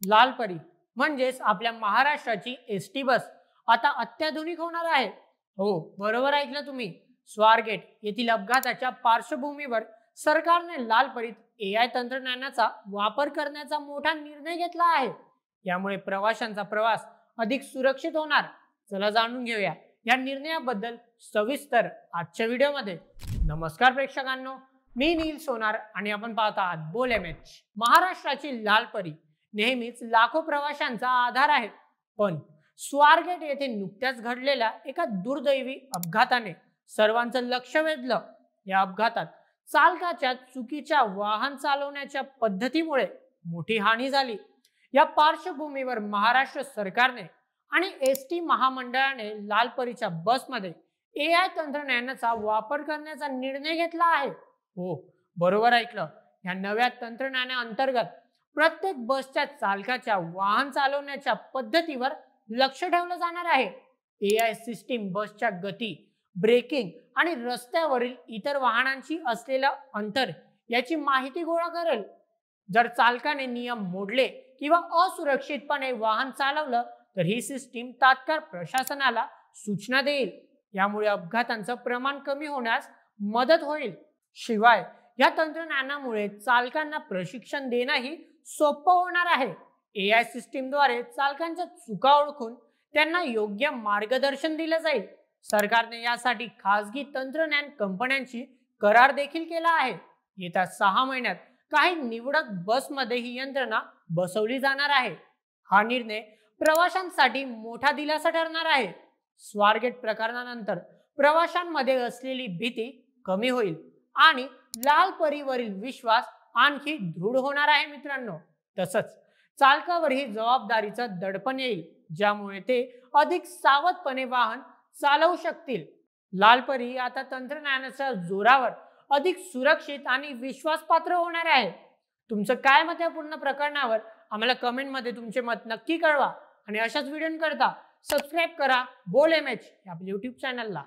लाल परी म्हणजेच आपल्या महाराष्ट्राची एसटी बस आता अत्याधुनिक होणार आहे। हो, बरोबर ऐकलं तुम्ही। स्वारगेट येथील अपघाताच्या पार्श्वभूमीवर सरकारने लाल परीत एआय तंत्रज्ञानाचा वापर करण्याचा मोठा निर्णय घेतला आहे। यामुळे प्रवाशांचा प्रवास अधिक सुरक्षित होणार। चला जाणून घेऊया या निर्णयाबद्दल सविस्तर आजच्या व्हिडिओमध्ये। नमस्कार प्रेक्षकांनो, मी नील सोनार आणि आपण पाहत आहात बोल एमएच। महाराष्ट्राची लाल परी नेहमीच लाखो प्रवाशांचा आधार आहे, पण स्वारगेट येथे नुकत्याच घडलेल्या एका दुर्दैवी अपघाताने सर्वांचं लक्ष वेधलं। या अपघातात चालकाच्या चुकीच्या वाहन चालवण्याच्या पद्धतीमुळे मोठी हानी झाली। या पार्श्वभूमीवर महाराष्ट्र सरकारने आणि एसटी महामंडळाने लाल परीच्या बसमध्ये एआय तंत्रज्ञानाचा वापर करण्याचा निर्णय घेतला आहे। हो, बरोबर ऐकलं। या नव्या तंत्रज्ञानाअंतर्गत प्रत्येक बसच्या चालकाच्या वाहन चालवण्याच्या पद्धतीवर लक्ष ठेवलं जाणार आहे। एआय सिस्टीम बसच्या गती, ब्रेकिंग आणि रस्त्यावरील इतर वाहनांशी असलेलं अंतर याची माहिती गोळा करेल। जर चालकाने नियम मोडले किंवा असुरक्षितपणे वाहन चालवलं तर ही सिस्टीम तात्काळ प्रशासनाला सूचना देईल। यामुळे अपघातांचं प्रमाण कमी होण्यास मदत होईल। शिवाय या तंत्रज्ञानामुळे चालकांना प्रशिक्षण देणंही सोपं होणार आहे। एआय सिस्टीमद्वारे चालकांच्या चुका ओळखून त्यांना योग्य मार्गदर्शन दिलं जाईल। सरकारने यासाठी खासगी तंत्रज्ञान कंपन्यांशी करार देखील केला आहे। येत्या 6 महिन्यात काही निवडक बसमध्ये ही यंत्रणा बसवली जाणार आहे। हा निर्णय प्रवाशांसाठी मोठा दिलासा ठरणार आहे। स्वारगेट प्रकरणानंतर प्रवाशांमध्ये असलेली भीती कमी होईल आणि लाल परीवरील विश्वास आणखी दृढ होणार आहे मित्रांनो। तसंच चालकावरही जबाबदारीचं दडपण येईल, ज्यामुळे ते अधिक सावधपणे वाहन चालवू शकतील। लाल परी आता तंत्रज्ञानाच्या जोरावर अधिक सुरक्षित आणि विश्वासपात्र होणार आहे। तुमचं काय मत आहे पूर्ण प्रकरणावर? आम्हाला कमेंटमध्ये तुमचे मत नक्की कळवा आणि अशाच व्हिडिओंकरता सबस्क्राईब करा बोल एमएच या आपल्या YouTube चॅनलला।